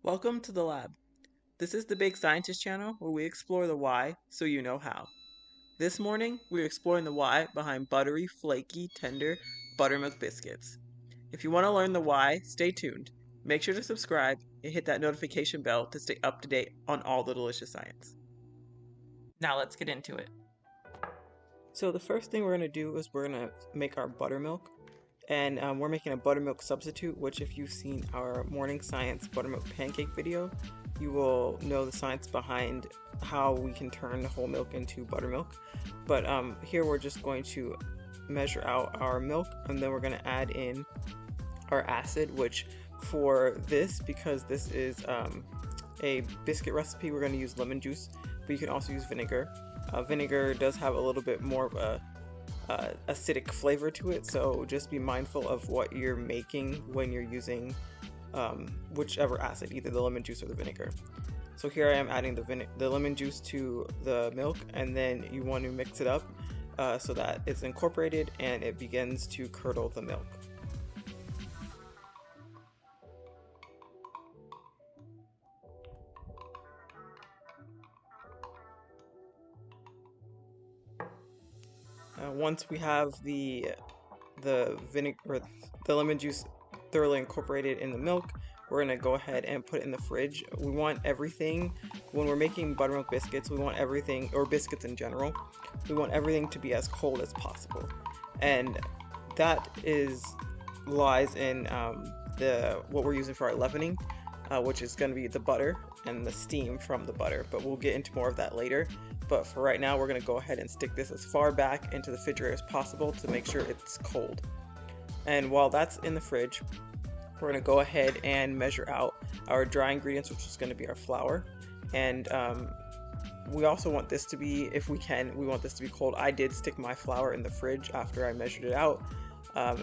Welcome to the lab. This is the Big Scientist channel where we explore the why so you know how. This morning, we're exploring the why behind buttery, flaky, tender buttermilk biscuits. If you want to learn the why, stay tuned. Make sure to subscribe and hit that notification bell to stay up to date on all the delicious science. Now let's get into it. So the first thing we're going to do is we're going to make our buttermilk. And we're making a buttermilk substitute, which if you've seen our morning science buttermilk pancake video, you will know the science behind how we can turn whole milk into buttermilk. But here we're just going to measure out our milk, and then we're going to add in our acid, which for this, because this is a biscuit recipe, we're going to use lemon juice, but you can also use vinegar. Vinegar does have a little bit more of a acidic flavor to it, so just be mindful of what you're making when you're using whichever acid, either the lemon juice or the vinegar. So here I am adding the lemon juice to the milk, and then you want to mix it up so that it's incorporated and it begins to curdle the milk. Once we have the vinegar or the lemon juice thoroughly incorporated in the milk, we're gonna go ahead and put it in the fridge. We want everything, when we're making buttermilk biscuits, we want everything, or biscuits in general, we want everything to be as cold as possible. And that lies in what we're using for our leavening, which is going to be the butter and the steam from the butter, but we'll get into more of that later. But for right now, we're going to go ahead and stick this as far back into the refrigerator as possible to make sure it's cold. And while that's in the fridge, we're going to go ahead and measure out our dry ingredients, which is going to be our flour. And we also want this to be, if we can, we want this to be cold. I did stick my flour in the fridge after I measured it out.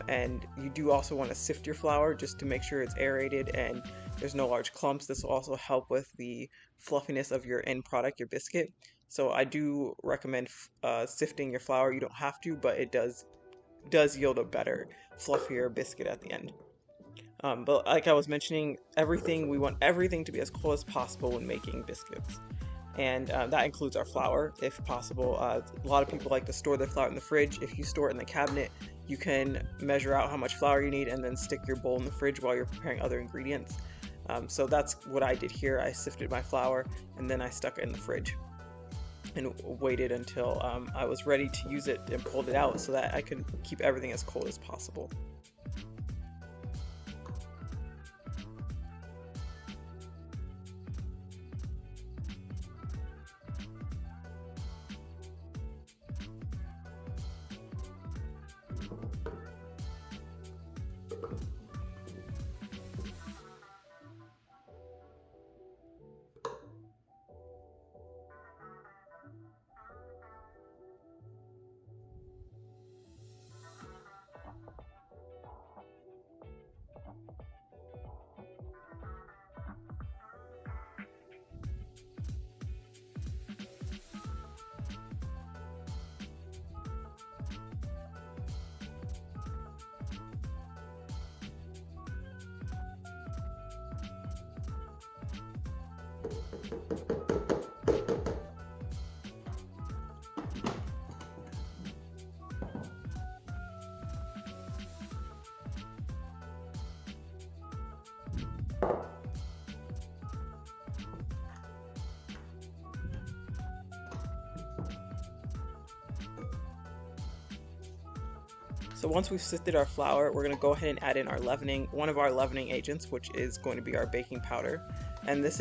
And you do also want to sift your flour just to make sure it's aerated and there's no large clumps. This will also help with the fluffiness of your end product, your biscuit. So I do recommend sifting your flour. You don't have to, but it does yield a better, fluffier biscuit at the end. But like I was mentioning, we want everything to be as cold as possible when making biscuits. And that includes our flour, if possible. A lot of people like to store their flour in the fridge. If you store it in the cabinet, you can measure out how much flour you need and then stick your bowl in the fridge while you're preparing other ingredients. So that's what I did here. I sifted my flour and then I stuck it in the fridge and waited until I was ready to use it and pulled it out so that I could keep everything as cold as possible. So once we've sifted our flour, we're going to go ahead and add in our leavening, one of our leavening agents, which is going to be our baking powder. And this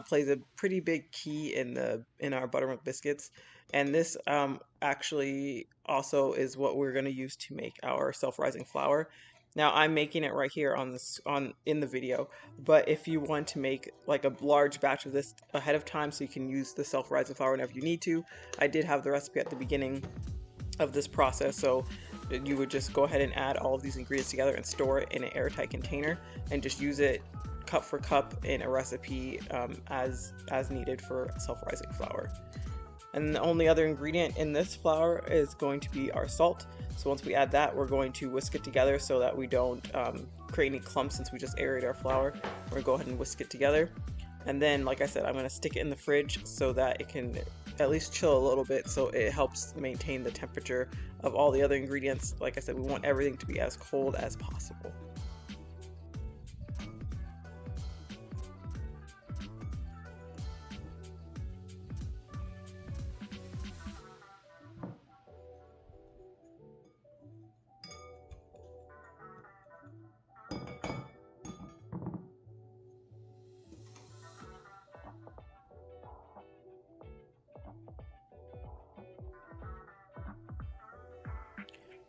plays a pretty big key in our buttermilk biscuits. And this actually also is what we're going to use to make our self-rising flour. Now I'm making it right here in the video, but if you want to make like a large batch of this ahead of time so you can use the self-rising flour whenever you need to, I did have the recipe at the beginning of this process, so you would just go ahead and add all of these ingredients together and store it in an airtight container and just use it cup for cup in a recipe as needed for self-rising flour. And the only other ingredient in this flour is going to be our salt. So once we add that, we're going to whisk it together so that we don't create any clumps since we just aerated our flour. We're going to go ahead and whisk it together. And then, like I said, I'm going to stick it in the fridge so that it can at least chill a little bit, so it helps maintain the temperature of all the other ingredients. Like I said, we want everything to be as cold as possible.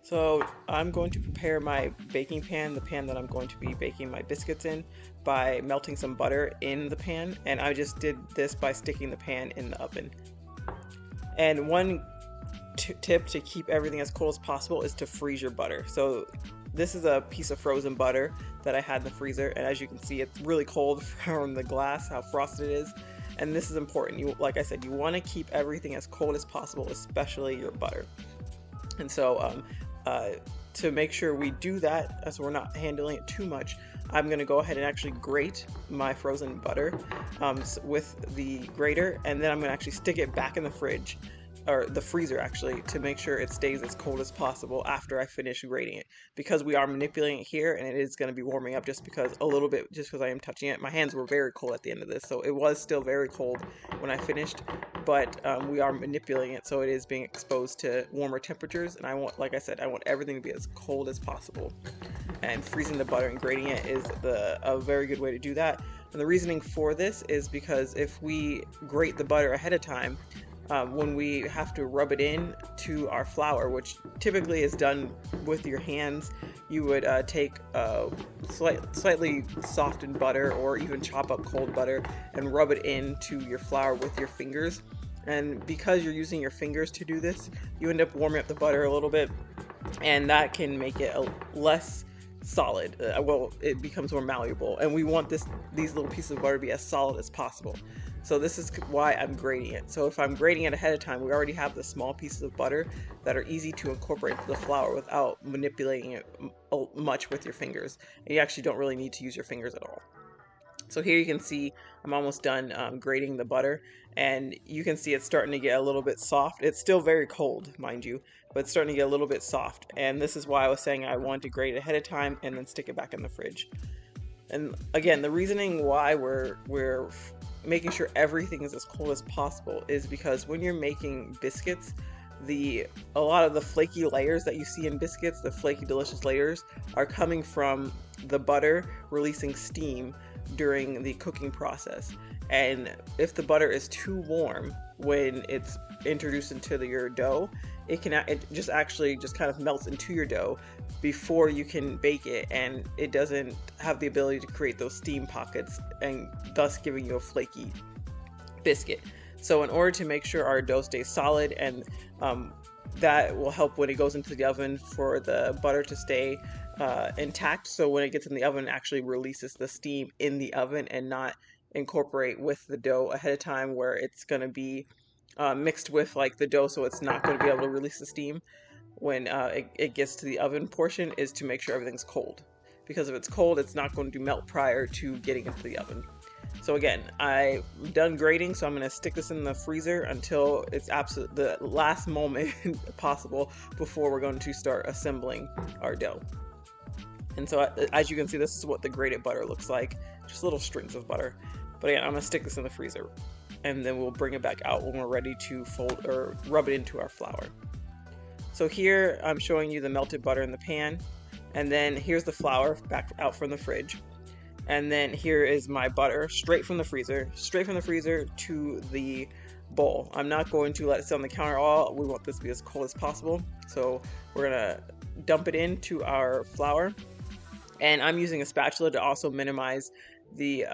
So I'm going to prepare my baking pan, the pan that I'm going to be baking my biscuits in, by melting some butter in the pan, and I just did this by sticking the pan in the oven. And one tip to keep everything as cold as possible is to freeze your butter. So this is a piece of frozen butter that I had in the freezer, and as you can see, it's really cold from the glass, how frosted it is. And this is important. Like I said, you want to keep everything as cold as possible, especially your butter. And so to make sure we do that, as we're not handling it too much, I'm going to go ahead and actually grate my frozen butter with the grater, and then I'm going to actually stick it back in the fridge, or the freezer actually, to make sure it stays as cold as possible after I finish grating it, because we are manipulating it here and it is going to be warming up just because I am touching it. My hands were very cold at the end of this, so it was still very cold when I finished, but we are manipulating it so it is being exposed to warmer temperatures, and like I said, I want everything to be as cold as possible. And freezing the butter and grating it is a very good way to do that. And the reasoning for this is because if we grate the butter ahead of time, when we have to rub it in to our flour, which typically is done with your hands, you would take slightly softened butter or even chop up cold butter and rub it into your flour with your fingers. And because you're using your fingers to do this, you end up warming up the butter a little bit, and that can make it less solid. It becomes more malleable, and we want these little pieces of butter to be as solid as possible. So this is why I'm grating it. So if I'm grating it ahead of time, we already have the small pieces of butter that are easy to incorporate into the flour without manipulating it much with your fingers. And you actually don't really need to use your fingers at all. So here you can see I'm almost done grating the butter, and you can see it's starting to get a little bit soft. It's still very cold, mind you, but it's starting to get a little bit soft. And this is why I was saying I wanted to grate it ahead of time and then stick it back in the fridge. And again, the reasoning why we're making sure everything is as cold as possible is because when you're making biscuits, a lot of the flaky layers that you see in biscuits, the flaky delicious layers, are coming from the butter releasing steam during the cooking process. And if the butter is too warm when it's introduced into your dough, it just kind of melts into your dough before you can bake it, and it doesn't have the ability to create those steam pockets, and thus giving you a flaky biscuit. So in order to make sure our dough stays solid, and that will help when it goes into the oven for the butter to stay intact, so when it gets in the oven, it actually releases the steam in the oven and not incorporate with the dough ahead of time, where it's going to be mixed with like the dough, so it's not going to be able to release the steam when it gets to the oven portion, is to make sure everything's cold, because if it's cold, it's not going to melt prior to getting into the oven. So again, I'm done grating, so I'm going to stick this in the freezer until it's the last moment possible before we're going to start assembling our dough. And so as you can see, this is what the grated butter looks like, just little strings of butter. But again, I'm going to stick this in the freezer, and then we'll bring it back out when we're ready to fold or rub it into our flour. So here I'm showing you the melted butter in the pan, and then here's the flour back out from the fridge. And then here is my butter straight from the freezer to the bowl. I'm not going to let it sit on the counter at all. We want this to be as cold as possible. So we're gonna dump it into our flour, and I'm using a spatula to also minimize the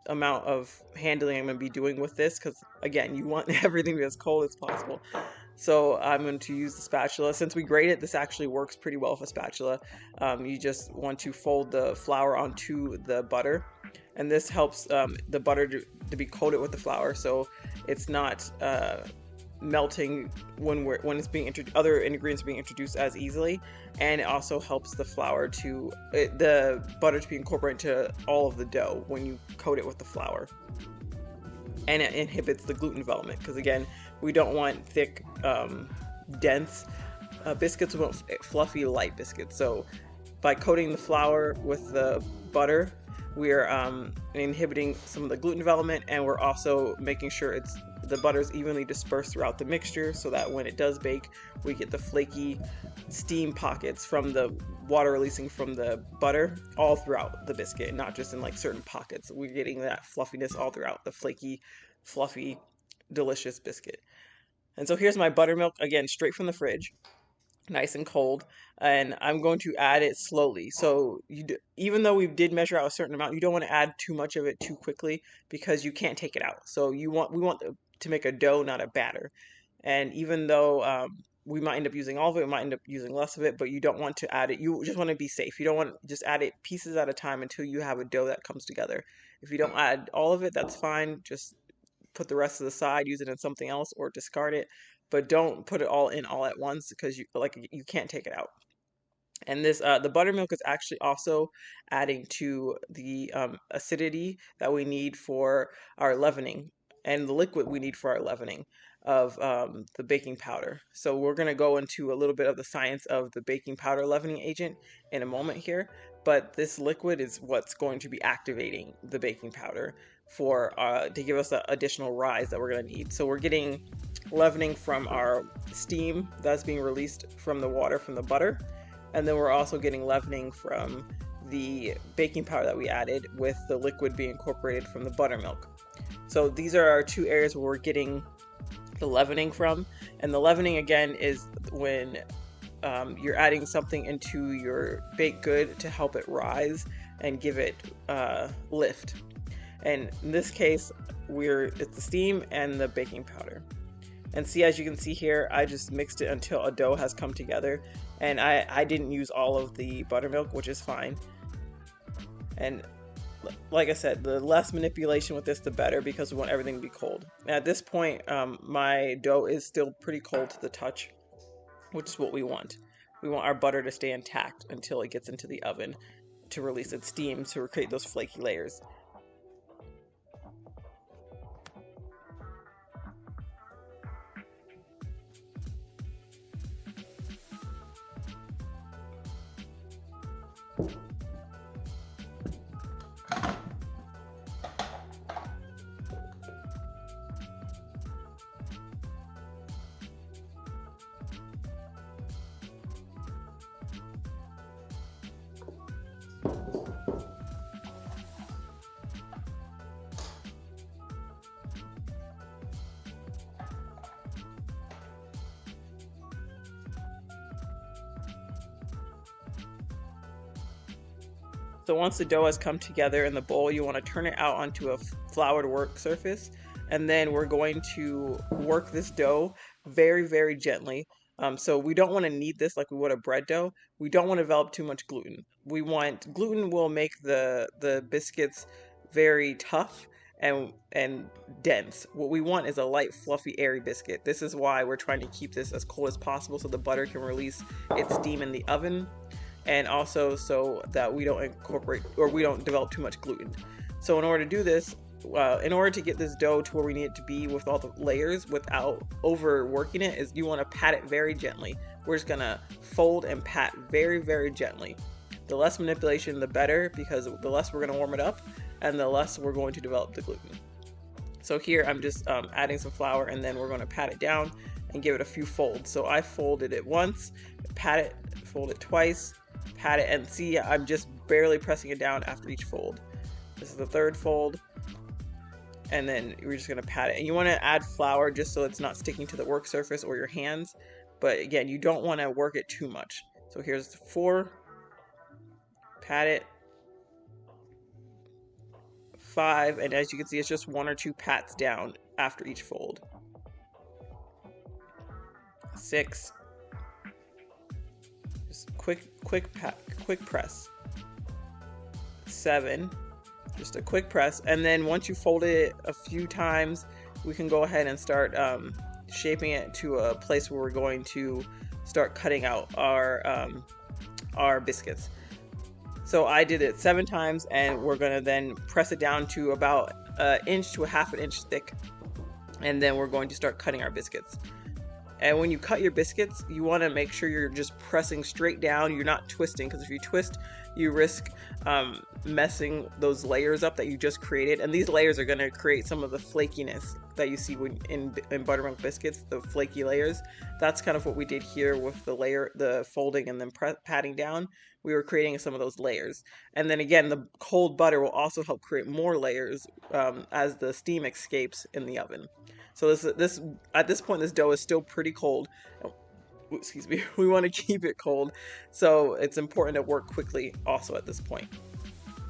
amount of handling I'm going to be doing with this, because again, you want everything to be as cold as possible. So I'm going to use the spatula. Since we grate it, this actually works pretty well with a spatula. You just want to fold the flour onto the butter, and this helps the butter to be coated with the flour, so it's not melting when it's being introduced, other ingredients being introduced as easily, and it also helps the flour to the butter to be incorporated to all of the dough when you coat it with the flour. And it inhibits the gluten development, because again, we don't want thick, dense biscuits. We want fluffy, light biscuits. So by coating the flour with the butter, we're inhibiting some of the gluten development, and we're also making sure the butter is evenly dispersed throughout the mixture, so that when it does bake, we get the flaky steam pockets from the water releasing from the butter all throughout the biscuit, not just in like certain pockets. We're getting that fluffiness all throughout the flaky, fluffy, delicious biscuit. And so here's my buttermilk, again, straight from the fridge, nice and cold, and I'm going to add it slowly. So even though we did measure out a certain amount, you don't want to add too much of it too quickly, because you can't take it out. So we want to make a dough, not a batter. And even though we might end up using all of it, we might end up using less of it, but you don't want to add it. You just want to be safe. You don't want to just add it pieces at a time until you have a dough that comes together. If you don't add all of it, that's fine. Just put the rest to the side, use it in something else, or discard it. But don't put it all in all at once, because you can't take it out. And this the buttermilk is actually also adding to the acidity that we need for our leavening, and the liquid we need for our leavening of the baking powder. So we're going to go into a little bit of the science of the baking powder leavening agent in a moment here, but this liquid is what's going to be activating the baking powder for to give us the additional rise that we're going to need. So we're getting leavening from our steam that's being released from the water from the butter, and then we're also getting leavening from the baking powder that we added with the liquid being incorporated from the buttermilk. So these are our two areas where we're getting the leavening from. And the leavening, again, is when you're adding something into your baked good to help it rise and give it lift. And in this case, it's the steam and the baking powder. And see, as you can see here, I just mixed it until a dough has come together. And I didn't use all of the buttermilk, which is fine. And like I said, the less manipulation with this, the better, because we want everything to be cold. And at this point, my dough is still pretty cold to the touch, which is what we want. We want our butter to stay intact until it gets into the oven to release its steam to create those flaky layers. So once the dough has come together in the bowl, you want to turn it out onto a floured work surface, and then we're going to work this dough very, very gently. So we don't want to knead this like we would a bread dough. We don't want to develop too much gluten. Gluten will make the biscuits very tough and dense. What we want is a light, fluffy, airy biscuit. This is why we're trying to keep this as cold as possible, so the butter can release its steam in the oven, and also so that we don't incorporate or we don't develop too much gluten. So in order to do this, in order to get this dough to where we need it to be with all the layers without overworking it, is you want to pat it very gently. We're just gonna fold and pat very, very gently. The less manipulation, the better, because the less we're gonna warm it up and the less we're going to develop the gluten. So here I'm just adding some flour, and then we're going to pat it down and give it a few folds. So I folded it once, pat it, fold it twice, pat it, and see, I'm just barely pressing it down after each fold. This is the third fold, and then we're just going to pat it. And you want to add flour just so it's not sticking to the work surface or your hands, but again, you don't want to work it too much. So here's 4, pat it, 5, and as you can see, it's just 1 or 2 pats down after each fold. 6, just quick press. 7, just a quick press, and then once you fold it a few times, we can go ahead and start shaping it to a place where we're going to start cutting out our biscuits. So I did it 7 times, and we're gonna then press it down to about an inch to a half an inch thick, and then we're going to start cutting our biscuits. And when you cut your biscuits, you want to make sure you're just pressing straight down. You're not twisting, because if you twist, you risk messing those layers up that you just created. And these layers are going to create some of the flakiness that you see when in buttermilk biscuits, the flaky layers. That's kind of what we did here with the folding and then patting down. We were creating some of those layers. And then again, the cold butter will also help create more layers as the steam escapes in the oven. So this at this point, this dough is still pretty cold. Excuse me. We want to keep it cold, so it's important to work quickly also at this point.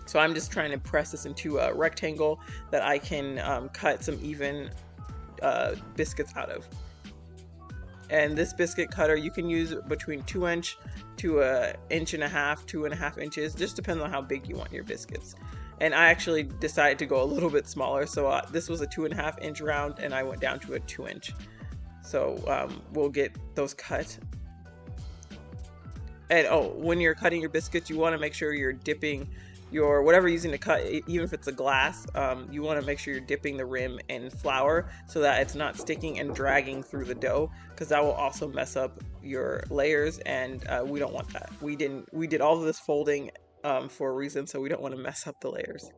So I'm just trying to press this into a rectangle that I can cut some even biscuits out of. And this biscuit cutter, you can use between 2" to 1.5 inches, 2.5 inches, just depends on how big you want your biscuits. And I actually decided to go a little bit smaller, so this was a 2.5 inch round, and I went down to a 2 inch. So we'll get those cut. And when you're cutting your biscuits, you want to make sure you're dipping your whatever you're using to cut, even if it's a glass, you want to make sure you're dipping the rim in flour so that it's not sticking and dragging through the dough, because that will also mess up your layers, and we don't want that. We did all of this folding for a reason, so we don't want to mess up the layers.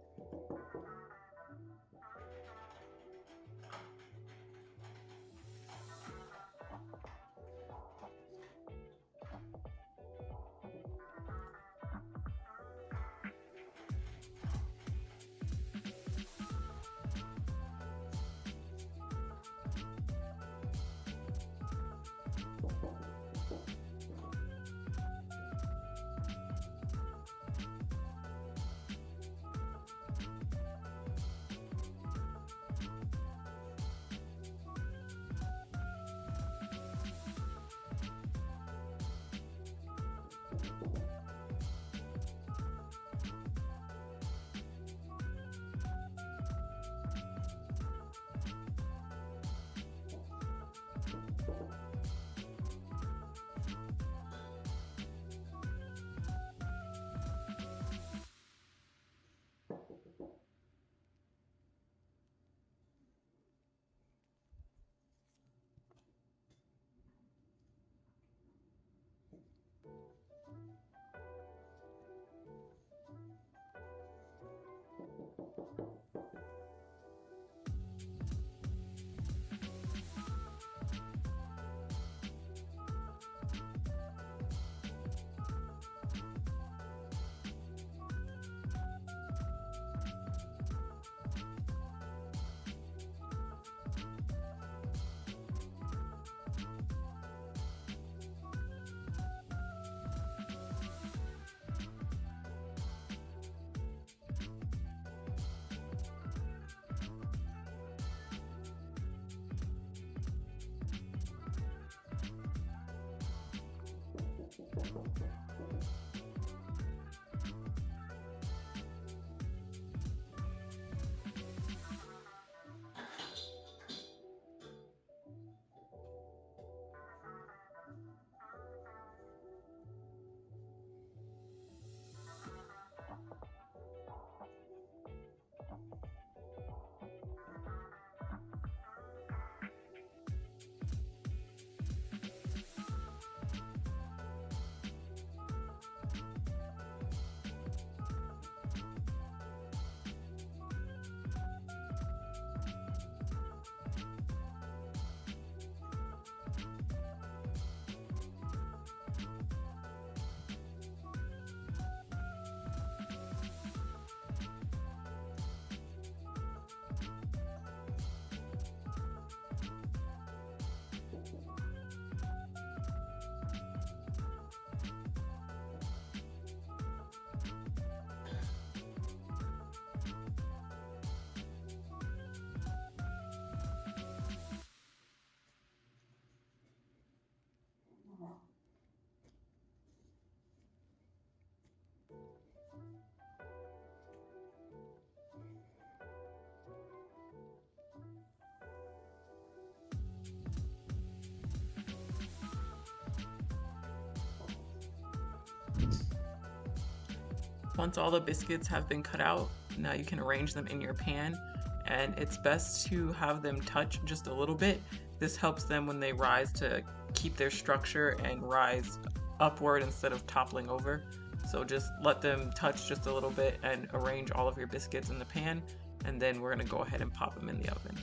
Once all the biscuits have been cut out, now you can arrange them in your pan, and it's best to have them touch just a little bit. This helps them when they rise to keep their structure and rise upward instead of toppling over. So just let them touch just a little bit and arrange all of your biscuits in the pan, and then we're gonna go ahead and pop them in the oven.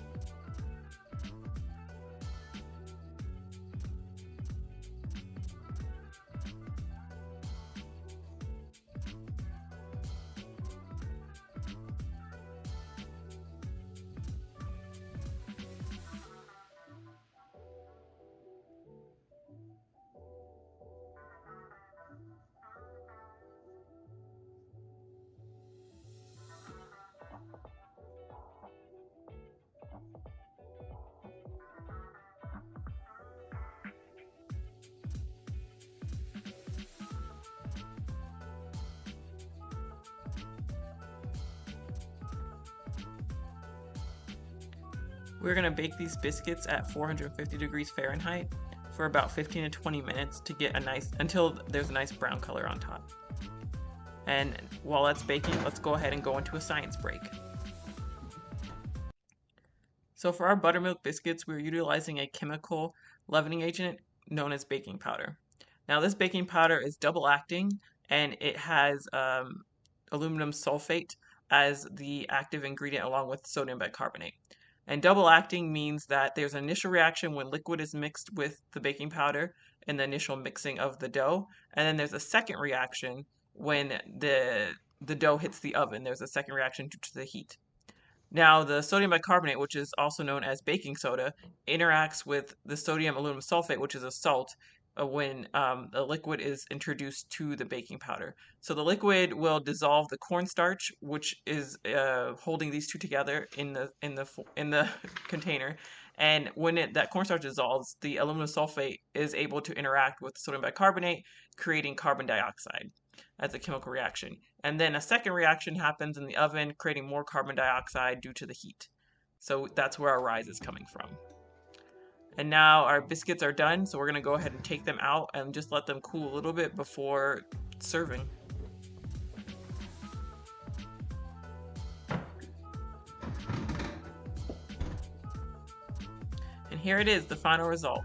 We're gonna bake these biscuits at 450 degrees Fahrenheit for about 15 to 20 minutes to get until there's a nice brown color on top. And while that's baking, let's go ahead and go into a science break. So for our buttermilk biscuits, we're utilizing a chemical leavening agent known as baking powder. Now this baking powder is double acting, and it has aluminum sulfate as the active ingredient along with sodium bicarbonate. And double acting means that there's an initial reaction when liquid is mixed with the baking powder in the initial mixing of the dough. And then there's a second reaction when the dough hits the oven. There's a second reaction due to the heat. Now, the sodium bicarbonate, which is also known as baking soda, interacts with the sodium aluminum sulfate, which is a salt, when a liquid is introduced to the baking powder. So the liquid will dissolve the cornstarch, which is holding these two together in the container. And when that cornstarch dissolves, the aluminum sulfate is able to interact with sodium bicarbonate, creating carbon dioxide as a chemical reaction. And then a second reaction happens in the oven, creating more carbon dioxide due to the heat. So that's where our rise is coming from. And now our biscuits are done, so we're going to go ahead and take them out and just let them cool a little bit before serving. And here it is, the final result.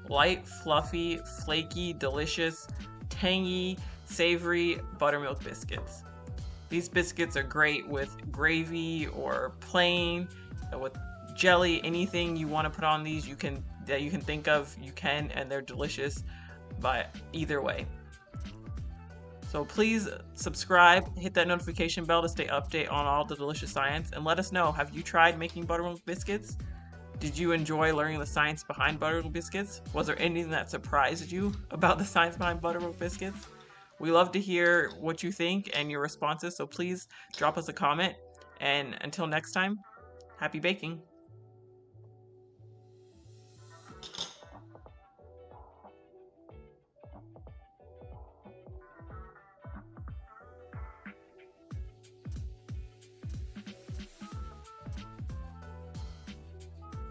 Light, fluffy, flaky, delicious, tangy, savory buttermilk biscuits. These biscuits are great with gravy or plain, with jelly, anything you want to put on these that you can think of, you can, and they're delicious by either way. So please subscribe, hit that notification bell to stay updated on all the delicious science, and let us know, have you tried making buttermilk biscuits? Did you enjoy learning the science behind buttermilk biscuits? Was there anything that surprised you about the science behind buttermilk biscuits? We love to hear what you think and your responses, so please drop us a comment. And until next time, happy baking!